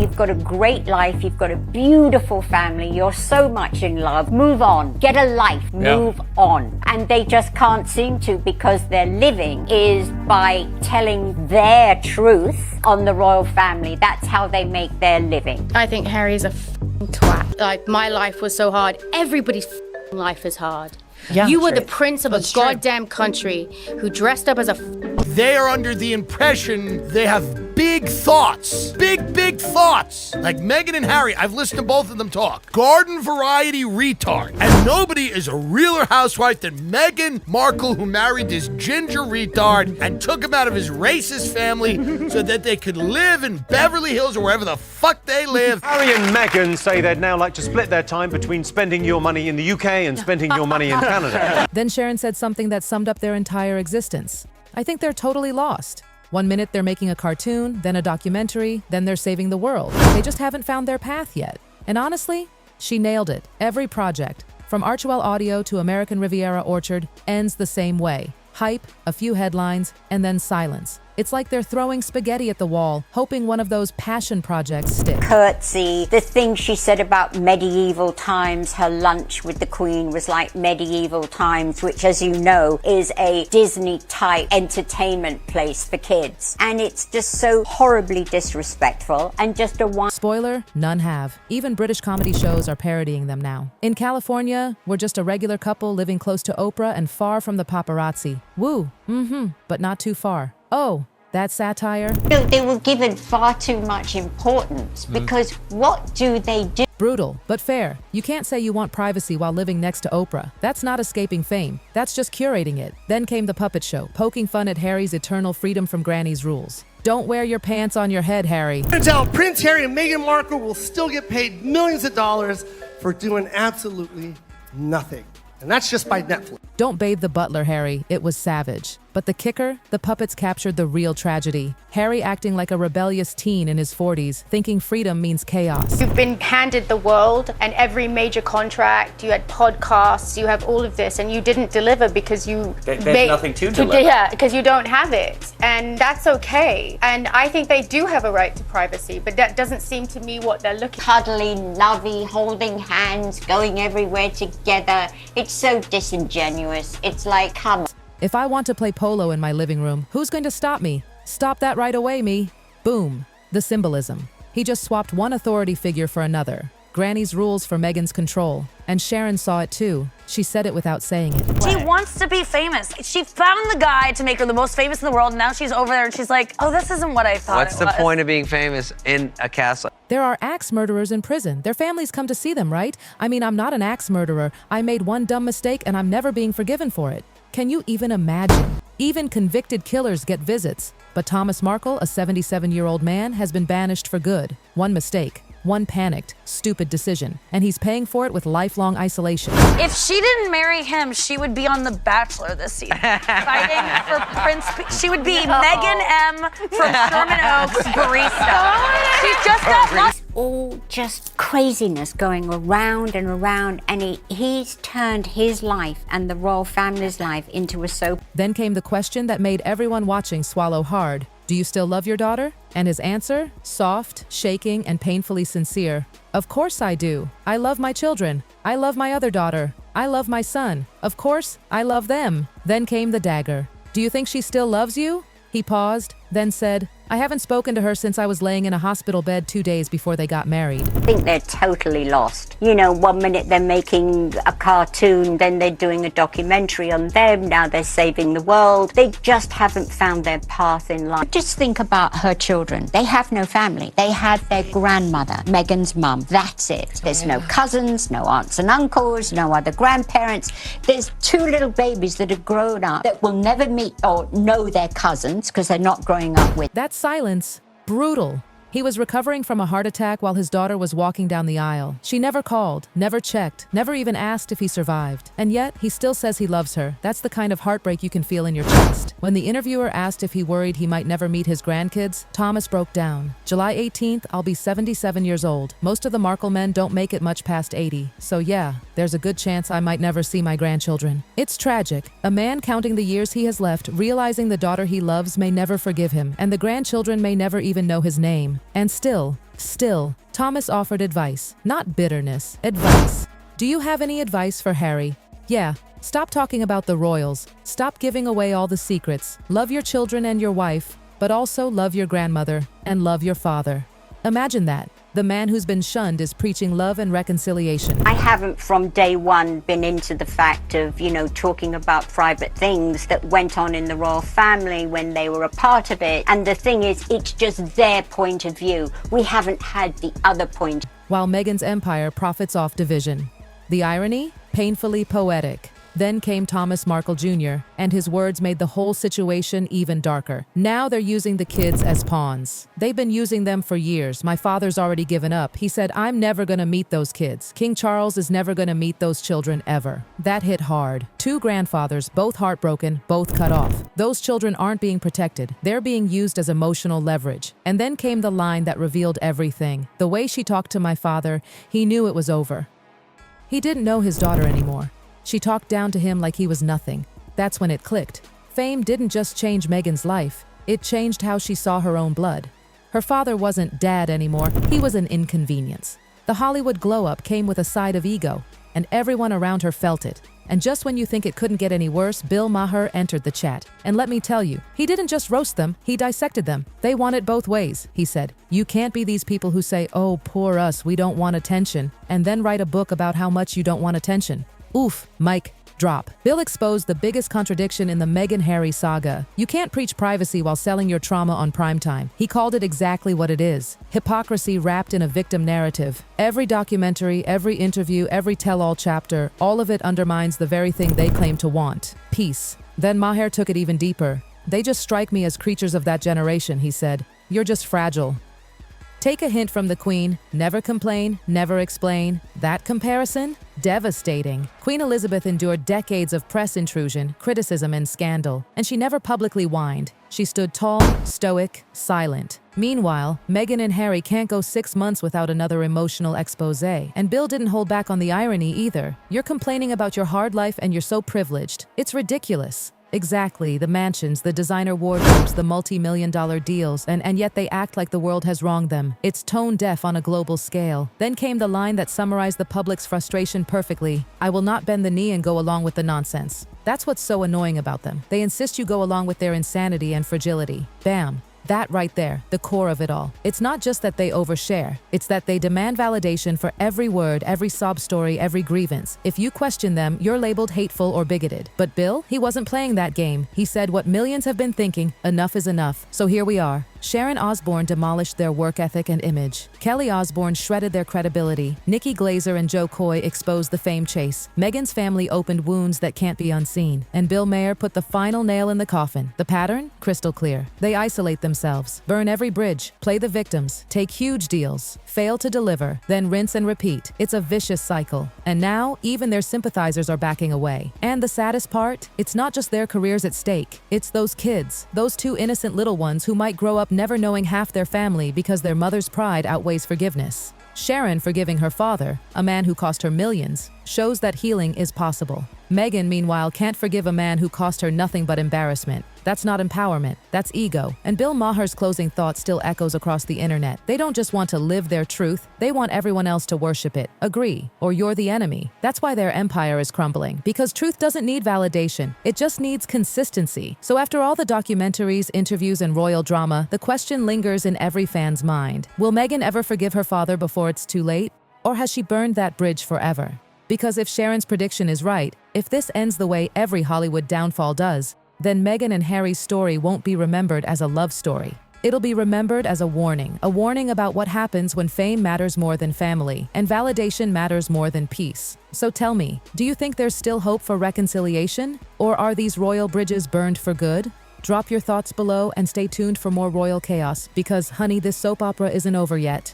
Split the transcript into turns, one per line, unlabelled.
You've got a great life. You've got a beautiful family. You're so much in love. Move on. Get a life. Move on. And they just can't seem to, because their living is by telling their truth on the royal family. That's how they make their living.
I think Harry's a twat. Like, my life was so hard. Everybody's life is hard.
Yeah,
you were the prince of a goddamn country who dressed up as a
They are under the impression they have big thoughts. Big thoughts. Like Meghan and Harry, I've listened to both of them talk. Garden variety retard. And nobody is a realer housewife than Meghan Markle, who married this ginger retard and took him out of his racist family so that they could live in Beverly Hills or wherever the fuck they live.
Harry and Meghan say they'd now like to split their time between spending your money in the UK and spending your money in Canada.
Then Sharon said something that summed up their entire existence. I think they're totally lost. 1 minute they're making a cartoon, then a documentary, then they're saving the world. They just haven't found their path yet. And honestly, she nailed it. Every project, from Archewell Audio to American Riviera Orchard, ends the same way. Hype, a few headlines, and then silence. It's like they're throwing spaghetti at the wall, hoping one of those passion projects sticks.
Curtsy, the thing she said about medieval times, her lunch with the Queen was like medieval times, which, as you know, is a Disney-type entertainment place for kids. And it's just so horribly disrespectful and just a one.
Spoiler, none have. Even British comedy shows are parodying them now. In California, we're just a regular couple living close to Oprah and far from the paparazzi. Woo, but not too far. Oh, that satire?
They were given far too much importance because what do they do?
Brutal, but fair. You can't say you want privacy while living next to Oprah. That's not escaping fame. That's just curating it. Then came the puppet show, poking fun at Harry's eternal freedom from Granny's rules. Don't wear your pants on your head, Harry.
Turns out Prince Harry and Meghan Markle will still get paid millions of dollars for doing absolutely nothing. And that's just by Netflix.
Don't bathe the butler, Harry. It was savage. But the kicker? The puppets captured the real tragedy. Harry acting like a rebellious teen in his 40s, thinking freedom means chaos.
You've been handed the world and every major contract, you had podcasts, you have all of this, and you didn't deliver because you...
There's nothing to deliver.
Yeah, because you don't have it. And that's okay. And I think they do have a right to privacy, but that doesn't seem to me what they're looking for.
Cuddly, lovey, holding hands, going everywhere together. It's so disingenuous. It's like, come on.
If I want to play polo in my living room, who's going to stop me? Stop that right away, me. Boom. The symbolism. He just swapped one authority figure for another. Granny's rules for Meghan's control. And Sharon saw it too. She said it without saying it.
She wants to be famous. She found the guy to make her the most famous in the world, and now she's over there and she's like, oh, this isn't what I thought
What's the point of being famous in a castle?
There are axe murderers in prison. Their families come to see them, right? I mean, I'm not an axe murderer. I made one dumb mistake and I'm never being forgiven for it. Can you even imagine? Even convicted killers get visits. But Thomas Markle, a 77-year-old man, has been banished for good. One mistake. One panicked, stupid decision, and he's paying for it with lifelong isolation.
If she didn't marry him, she would be on The Bachelor this season, fighting for Prince. She would be Megan M. from Sherman Oaks barista. She's just got lost.
All just craziness going around and around, and he's turned his life and the royal family's life into a soap.
Then came the question that made everyone watching swallow hard. Do you still love your daughter? And his answer? Soft, shaking, and painfully sincere. Of course I do. I love my children. I love my other daughter. I love my son. Of course, I love them. Then came the dagger. Do you think she still loves you? He paused, then said, I haven't spoken to her since I was laying in a hospital bed 2 days before they got married.
I think they're totally lost. You know, 1 minute they're making a cartoon, then they're doing a documentary on them, now they're saving the world. They just haven't found their path in life. Just think about her children. They have no family. They have their grandmother, Meghan's mum. That's it. There's no cousins, no aunts and uncles, no other grandparents. There's 2 little babies that have grown up that will never meet or know their cousins because they're not growing up with.
That silence, brutal. He was recovering from a heart attack while his daughter was walking down the aisle. She never called, never checked, never even asked if he survived. And yet, he still says he loves her. That's the kind of heartbreak you can feel in your chest. When the interviewer asked if he worried he might never meet his grandkids, Thomas broke down. July 18th, I'll be 77 years old. Most of the Markle men don't make it much past 80. So yeah, there's a good chance I might never see my grandchildren. It's tragic. A man counting the years he has left, realizing the daughter he loves may never forgive him, and the grandchildren may never even know his name. And still, Still, Thomas offered advice, not bitterness, advice. Do you have any advice for Harry? Yeah, stop talking about the royals, stop giving away all the secrets, love your children and your wife, but also love your grandmother and love your father. Imagine that. The man who's been shunned is preaching love and reconciliation.
I haven't from day one been into the fact of, talking about private things that went on in the royal family when they were a part of it. And the thing is, it's just their point of view. We haven't had the other point.
While Meghan's empire profits off division. The irony? Painfully poetic. Then came Thomas Markle Jr., and his words made the whole situation even darker. Now they're using the kids as pawns. They've been using them for years. My father's already given up. He said, I'm never gonna meet those kids. King Charles is never gonna meet those children ever. That hit hard. 2 grandfathers, both heartbroken, both cut off. Those children aren't being protected. They're being used as emotional leverage. And then came the line that revealed everything. The way she talked to my father, he knew it was over. He didn't know his daughter anymore. She talked down to him like he was nothing. That's when it clicked. Fame didn't just change Meghan's life, it changed how she saw her own blood. Her father wasn't dad anymore, he was an inconvenience. The Hollywood glow-up came with a side of ego, and everyone around her felt it. And just when you think it couldn't get any worse, Bill Maher entered the chat. And let me tell you, he didn't just roast them, he dissected them. They want it both ways, he said. You can't be these people who say, oh, poor us, we don't want attention, and then write a book about how much you don't want attention. Oof, mic drop. Bill exposed the biggest contradiction in the Meghan-Harry saga. You can't preach privacy while selling your trauma on primetime. He called it exactly what it is. Hypocrisy wrapped in a victim narrative. Every documentary, every interview, every tell-all chapter, all of it undermines the very thing they claim to want. Peace. Then Maher took it even deeper. They just strike me as creatures of that generation, he said. You're just fragile. Take a hint from the Queen, never complain, never explain. That comparison? Devastating. Queen Elizabeth endured decades of press intrusion, criticism, and scandal, and she never publicly whined. She stood tall, stoic, silent. Meanwhile, Meghan and Harry can't go 6 months without another emotional expose, and Bill didn't hold back on the irony either. You're complaining about your hard life and you're so privileged. It's ridiculous. Exactly, the mansions, the designer wardrobes, the multi-million-dollar deals, and yet they act like the world has wronged them. It's tone deaf on a global scale. Then came the line that summarized the public's frustration perfectly. I will not bend the knee and go along with the nonsense. That's what's so annoying about them. They insist you go along with their insanity and fragility. Bam. That right there, the core of it all. It's not just that they overshare, it's that they demand validation for every word, every sob story, every grievance. If you question them, you're labeled hateful or bigoted. But Bill, he wasn't playing that game. He said what millions have been thinking, enough is enough. So here we are. Sharon Osbourne demolished their work ethic and image. Kelly Osbourne shredded their credibility. Nikki Glaser and Joe Coy exposed the fame chase. Meghan's family opened wounds that can't be unseen. And Bill Maher put the final nail in the coffin. The pattern? Crystal clear. They isolate themselves, burn every bridge, play the victims, take huge deals, fail to deliver, then rinse and repeat. It's a vicious cycle. And now, even their sympathizers are backing away. And the saddest part? It's not just their careers at stake. It's those kids, those 2 innocent little ones who might grow up never knowing half their family because their mother's pride outweighs forgiveness. Sharon forgiving her father, a man who cost her millions, shows that healing is possible. Meghan, meanwhile, can't forgive a man who cost her nothing but embarrassment. That's not empowerment, that's ego. And Bill Maher's closing thought still echoes across the internet. They don't just want to live their truth, they want everyone else to worship it. Agree, or you're the enemy. That's why their empire is crumbling. Because truth doesn't need validation, it just needs consistency. So after all the documentaries, interviews, and royal drama, the question lingers in every fan's mind. Will Meghan ever forgive her father before it's too late? Or has she burned that bridge forever? Because if Sharon's prediction is right, if this ends the way every Hollywood downfall does, then Meghan and Harry's story won't be remembered as a love story. It'll be remembered as a warning about what happens when fame matters more than family, and validation matters more than peace. So tell me, do you think there's still hope for reconciliation? Or are these royal bridges burned for good? Drop your thoughts below and stay tuned for more royal chaos, because honey, this soap opera isn't over yet.